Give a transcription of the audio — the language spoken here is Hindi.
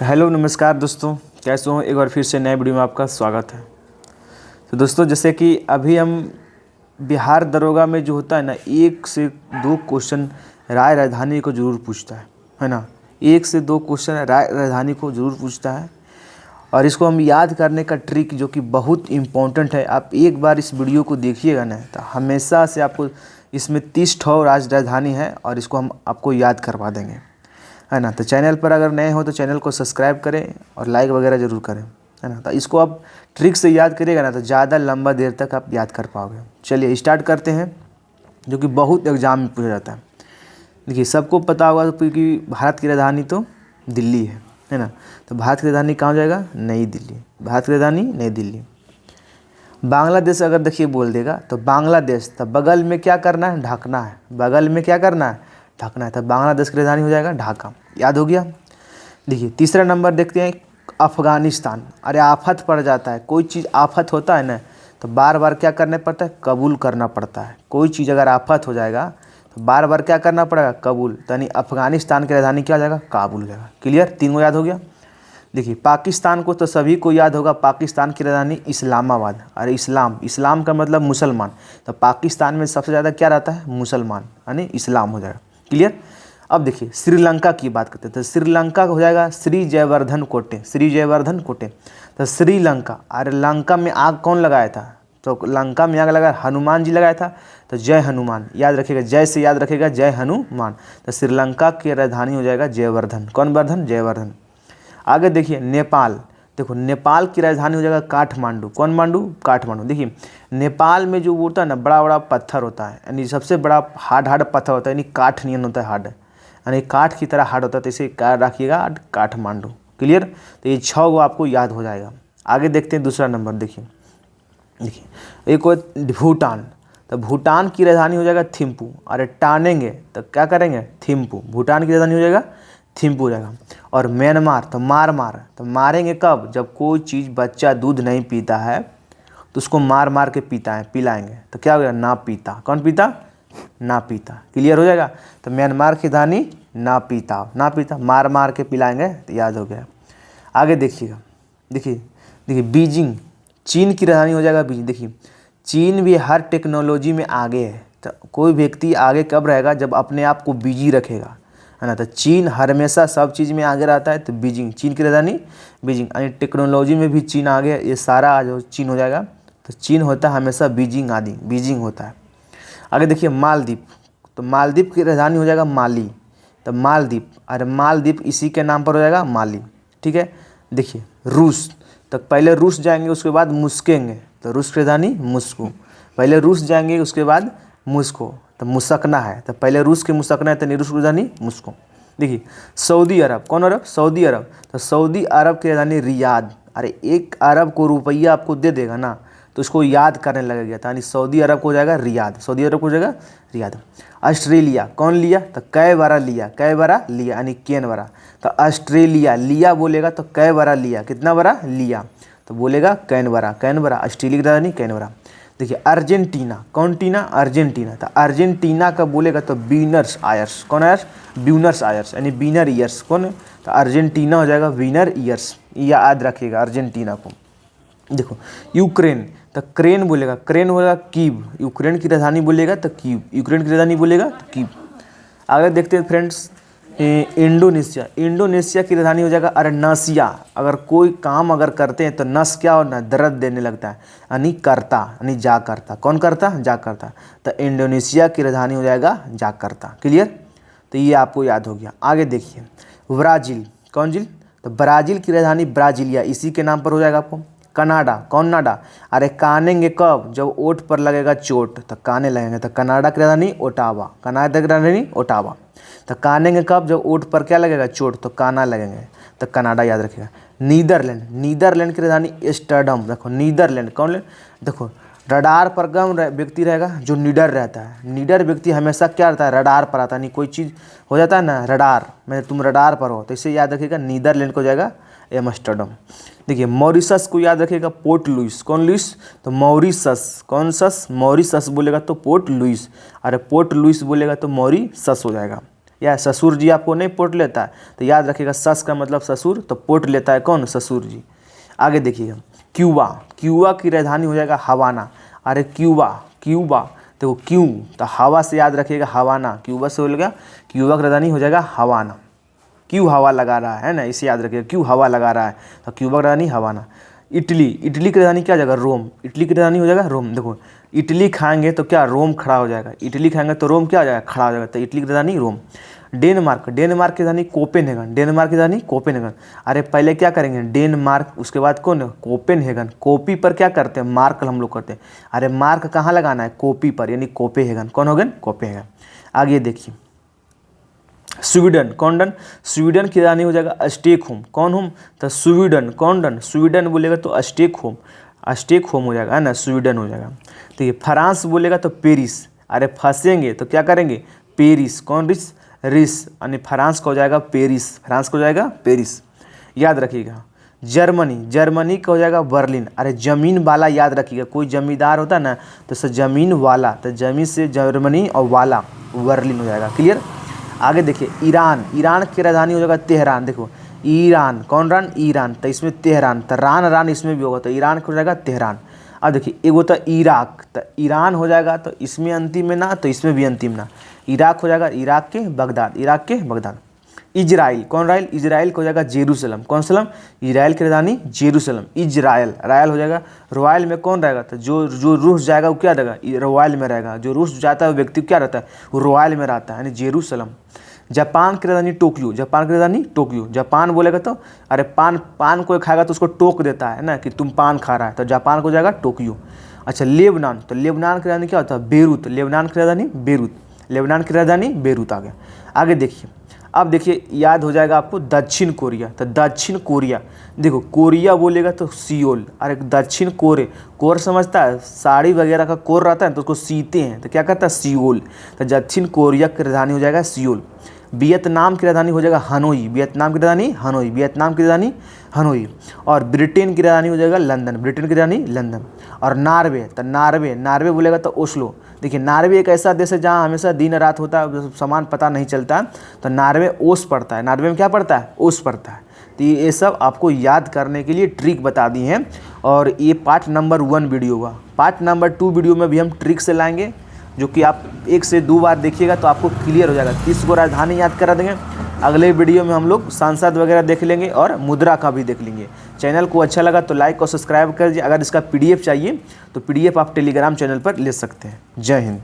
तो हेलो नमस्कार दोस्तों, कैसे हो। एक बार फिर से नए वीडियो में आपका स्वागत है। तो दोस्तों, जैसे कि अभी हम बिहार दरोगा में जो होता है ना, 1 से 2 क्वेश्चन राय राजधानी को ज़रूर पूछता है ना। 1 से 2 क्वेश्चन राय राजधानी को ज़रूर पूछता है और इसको हम याद करने का ट्रिक जो कि बहुत इम्पोर्टेंट है। आप एक बार इस वीडियो को देखिएगा ना तो हमेशा से आपको इसमें 30 ठो राजधानी है और इसको हम आपको याद करवा देंगे, है ना। तो चैनल पर अगर नए हो तो चैनल को सब्सक्राइब करें और लाइक वगैरह ज़रूर करें, है ना। तो इसको आप ट्रिक से याद करिएगा ना तो ज़्यादा लंबा देर तक आप याद कर पाओगे। चलिए स्टार्ट करते हैं, जो कि बहुत एग्जाम में पूछा जाता है। देखिए, सबको पता होगा तो कि भारत की राजधानी तो दिल्ली है ना। तो भारत की राजधानी कहाँ हो जाएगा? नई दिल्ली। भारत की राजधानी नई दिल्ली। बांग्लादेश अगर देखिए बोल देगा तो बांग्लादेश, तो बगल में क्या करना है? ढकना है। बगल में क्या करना है? ढकना है। तो बांग्लादेश की राजधानी हो जाएगा ढाका। याद हो गया। देखिए तीसरा नंबर देखते हैं, अफ़गानिस्तान। अरे आफत पड़ जाता है, कोई चीज़ आफत होता है ना तो बार बार क्या करना पड़ता है? कबूल करना पड़ता है। कोई चीज़ अगर आफत हो जाएगा तो बार बार क्या करना पड़ेगा? कबूल। यानी अफ़गानिस्तान की राजधानी क्या हो जाएगा? काबुल हो जाएगा। क्लियर? तीनों याद हो गया। देखिए पाकिस्तान को तो सभी को याद होगा, पाकिस्तान की राजधानी इस्लामाबाद। अरे इस्लाम का मतलब मुसलमान, तो पाकिस्तान में सबसे ज़्यादा क्या रहता है? मुसलमान, यानी इस्लाम हो जाएगा। क्लियर। अब देखिए श्रीलंका की बात करते हैं तो श्रीलंका हो जाएगा श्री जयवर्धन कोटे। श्री जयवर्धन कोटे। तो श्रीलंका, अरे लंका में आग कौन लगाया था? तो लंका में आग लगाया हनुमान जी लगाया था, तो जय हनुमान। याद रखिएगा, जय से याद रखिएगा, जय हनुमान। तो श्रीलंका की राजधानी हो जाएगा जयवर्धन। कौन वर्धन? जयवर्धन। आगे देखिए नेपाल। देखो नेपाल की राजधानी हो जाएगा काठमांडू। कौन मांडू? काठमांडू। देखिए नेपाल में जो होता है ना, बड़ा बड़ा पत्थर होता है, यानी सबसे बड़ा हार्ड पत्थर होता है, यानी काठ नियन होता है, हार्ड, यानी काठ की तरह हार्ड होता है। तो इसे रखिएगा काठमांडू। क्लियर। तो ये 6 गो आपको याद हो जाएगा। आगे देखते हैं दूसरा नंबर। देखिए एक और भूटान। तो भूटान की राजधानी हो जाएगा थिम्पू। अरे टानेंगे तो क्या करेंगे? थिम्पू। भूटान की राजधानी हो जाएगा थिम्पू हो जाएगा। और म्यांमार, तो मार, तो मारेंगे कब? जब कोई चीज़ बच्चा दूध नहीं पीता है तो उसको मार के पिलाएंगे, तो क्या हो गया? ना पीता। कौन पीता? ना पीता। क्लियर हो जाएगा। तो म्यांमार की राजधानी ना पीता, मार के पिलाएंगे, तो याद हो गया। आगे देखिएगा। देखिए बीजिंग, चीन की राजधानी हो जाएगा बीजिंग। देखिए चीन भी हर टेक्नोलॉजी में आगे है। तो कोई व्यक्ति आगे कब रहेगा? जब अपने आप को बिजी रखेगा, है ना। तो चीन हमेशा सब चीज़ में आगे रहता है। तो बीजिंग, चीन की राजधानी बीजिंग, यानी टेक्नोलॉजी में भी चीन आगे है। ये सारा जो चीन हो जाएगा। तो चीन होता है हमेशा बीजिंग होता है। आगे देखिए मालदीप। तो मालदीप की राजधानी हो जाएगा माली। तो मालदीप, अरे मालदीप इसी के नाम पर हो जाएगा माली। ठीक है। देखिए रूस। तो पहले रूस जाएंगे उसके बाद मुस्केंगे, तो रूस की राजधानी मुस्को। पहले रूस जाएंगे उसके बाद मुस्को, तो मुसकना है। तो पहले रूस के मुसकना है, तो रूस की राजधानी मुस्को। देखिए सऊदी अरब। कौन अरब? सऊदी अरब। तो सऊदी अरब की राजधानी रियाद। अरे 1 अरब को रुपया आपको दे देगा ना तो उसको याद करने लगेगा, यानी सऊदी अरब को हो जाएगा रियाद। सऊदी अरब को हो जाएगा रियाद। ऑस्ट्रेलिया। कौन लिया? तो कै बारा लिया, यानी केन बरा। तो ऑस्ट्रेलिया लिया बोलेगा तो कै बारा लिया, कितना बरा लिया, तो बोलेगा कैन बरा। ऑस्ट्रेलिया की राजधानी कैनबरा। देखिए अर्जेंटीना। कौन टीना? अर्जेंटीना। तो अर्जेंटीना का बोलेगा तो ब्यूनस आयर्स। कौन आयर्स? ब्यूनस आयर्स, यानी विनर ईयर्स। कौन? तो अर्जेंटीना हो जाएगा विनर ईयर्स। याद रखिएगा अर्जेंटीना को। देखो यूक्रेन। तो क्रेन बोलेगा, कीव। यूक्रेन की राजधानी बोलेगा तो कीव। यूक्रेन की राजधानी बोलेगा तो कीव। आगे देखते हैं फ्रेंड्स, इंडोनेशिया। इंडोनेशिया की राजधानी हो जाएगा अरे नसिया। अगर कोई काम अगर करते हैं तो नस क्या होना? दर्द देने लगता है, यानी करता, यानी जाकर्ता। कौन करता? जाकर्ता। तो इंडोनेशिया की राजधानी हो जाएगा जाकर्ता। क्लियर। तो ये आपको याद हो गया। आगे देखिए ब्राज़ील। कौन जिल? तो ब्राज़ील की राजधानी ब्राज़ीलिया, इसी के नाम पर हो जाएगा आपको। कनाडा। कौन नाडा? अरे कानेंगे कब? जब ओठ पर लगेगा चोट तो काने लगेंगे, तो कनाडा की राजधानी ओटावा। कनाडा की राजधानी ओटावा। तो कानेंगे कब? जब ओठ पर क्या लगेगा? चोट, तो काना लगेंगे, तो कनाडा याद रखिएगा। नीदरलैंड। नीदरलैंड की राजधानी एम्स्टर्डम। देखो नीदरलैंड। कौन? देखो रडार पर कौन व्यक्ति रहेगा? जो निडर रहता है। निडर व्यक्ति हमेशा क्या रहता है? रडार पर आता है। नहीं कोई चीज़ हो जाता है ना रडार में, तुम रडार पर हो, तो इसे याद रखिएगा नीदरलैंड को हो जाएगा एम्स्टर्डम। देखिए मॉरिशस को याद रखिएगा पोर्ट लुइस। कौन लुइस? तो मॉरिशस। कौन सस? मॉरिशस बोलेगा तो पोर्ट लुइस। अरे पोर्ट लुइस बोलेगा तो मॉरिशस हो जाएगा। या ससुर जी आपको नहीं पोट लेता है, तो याद रखिएगा सस का मतलब ससुर, तो पोट लेता है कौन, ससुर जी। आगे देखिएगा क्यूबा, क्यूबा की राजधानी हो जाएगा हवाना। अरे क्यूबा, क्यूबा देखो क्यों, तो हवा से याद रखिएगा हवाना, क्यूबा से बोलेगा, क्यूबा की राजधानी हो जाएगा हवाना। क्यों हवा लगा रहा है ना, इसे याद रखिएगा, क्यों हवा लगा रहा है, तो क्यूबा की राजधानी हवाना। इटली, इटली की राजधानी क्या हो जाएगा, रोम, इटली की राजधानी हो जाएगा रोम। देखो इटली खाएंगे तो क्या, रोम खड़ा हो जाएगा, इटली खाएंगे तो रोम क्या हो जाएगा, खड़ा हो जाएगा, तो इटली की राजधानी रोम। डेनमार्क, डेनमार्क की राजधानी कोपेनहेगन, डेनमार्क की राजधानी कोपेनहेगन। अरे पहले क्या करेंगे, डेनमार्क, उसके बाद कौन, कोपेनहेगन। कॉपी पर क्या करते हैं, मार्क हम लोग करते हैं। अरे मार्क कहाँ लगाना है, कॉपी पर, यानी कोपेनहेगन। कौन हो गया, कोपेनहेगन। आगे देखिए स्वीडन, कौन डन, स्वीडन की राजधानी हो जाएगा स्टॉकहोम। कौन होम, तो स्वीडन, कौन डन, स्वीडन बोलेगा तो स्टॉकहोम, स्टॉकहोम हो जाएगा, है ना, स्वीडन हो जाएगा। तो ये फ्रांस बोलेगा तो पेरिस। अरे फंसेंगे तो क्या करेंगे, पेरिस, कौन रिस, रिस, यानी फ्रांस का हो जाएगा पेरिस, फ्रांस का हो जाएगा पेरिस, याद रखिएगा। जर्मनी, जर्मनी का हो जाएगा बर्लिन। अरे ज़मीन वाला याद रखिएगा, कोई जमींदार होता है ना तो सर ज़मीन वाला, तो ज़मीन से जर्मनी और वाला बर्लिन हो जाएगा, क्लियर। आगे देखिए ईरान, ईरान की राजधानी हो जाएगा तेहरान। देखो ईरान, कौन रान, ईरान, तो इसमें तेहरान, तो रान रान इसमें भी होगा, तो ईरान का हो जाएगा तेहरान। अब देखिए एक होता है इराक, तो ईरान हो जाएगा तो इसमें अंतिम में ना, तो इसमें भी अंतिम ना, इराक हो जाएगा इराक के बगदाद, इराक के बगदाद। इजराइल, कौन राइल, इजराइल को हो जाएगा जेरूसलम, कौन सलम, इजराइल की राजधानी जेरूसलम, इजराइल, रायल हो जाएगा। रॉयल में कौन रहेगा, तो जो रूस जाएगा वो क्या रहेगा, रॉयल में रहेगा, जो रूस जाता है वो व्यक्ति क्या रहता है, वो रॉयल में रहता है, यानी जेरूसलम। जापान की राजधानी टोक्यो, जापान की राजधानी टोक्यो, जापान बोलेगा तो, अरे पान, पान कोई खाएगा तो उसको टोक देता है ना, कि तुम पान खा रहा है, तो जापान को हो जाएगा टोक्यो। अच्छा लेबनान, तो लेबनान की राजधानी क्या होता है, बेरूत, लेबनान की राजधानी बेरूत, लेबनान की राजधानी बेरूत आ गया। आगे देखिए, अब देखिए याद हो जाएगा आपको दक्षिण कोरिया, तो दक्षिण कोरिया, देखो कोरिया बोलेगा तो सियोल। अरे दक्षिण कोरे, कोर समझता है, साड़ी वगैरह का कोर रहता है तो उसको सीते हैं, तो क्या कहता है, सियोल। तो दक्षिण कोरिया की राजधानी हो जाएगा सियोल। वियतनाम की राजधानी हो जाएगा हनोई, वियतनाम की राजधानी हनोई, वियतनाम की राजधानी हनोई। और ब्रिटेन की राजधानी हो जाएगा लंदन, ब्रिटेन की राजधानी लंदन। और नार्वे, तो नार्वे, नार्वे बोलेगा तो ओस्लो। देखिए नार्वे एक ऐसा देश है जहाँ हमेशा दिन रात होता है, समान पता नहीं चलता, तो नार्वे ओस पड़ता है, नार्वे में क्या पड़ता है, ओस पड़ता है। तो ये सब आपको याद करने के लिए ट्रिक बता दी हैं, और ये पार्ट नंबर 1 वीडियो हुआ। पार्ट नंबर 2 वीडियो में भी हम ट्रिक से लाएंगे, जो कि आप 1 से 2 बार देखिएगा तो आपको क्लियर हो जाएगा। 30 को राजधानी याद करा देंगे। अगले वीडियो में हम लोग सांसद वगैरह देख लेंगे और मुद्रा का भी देख लेंगे। चैनल को अच्छा लगा तो लाइक और सब्सक्राइब कर दीजिए। अगर इसका PDF चाहिए तो PDF आप टेलीग्राम चैनल पर ले सकते हैं। जय हिंद।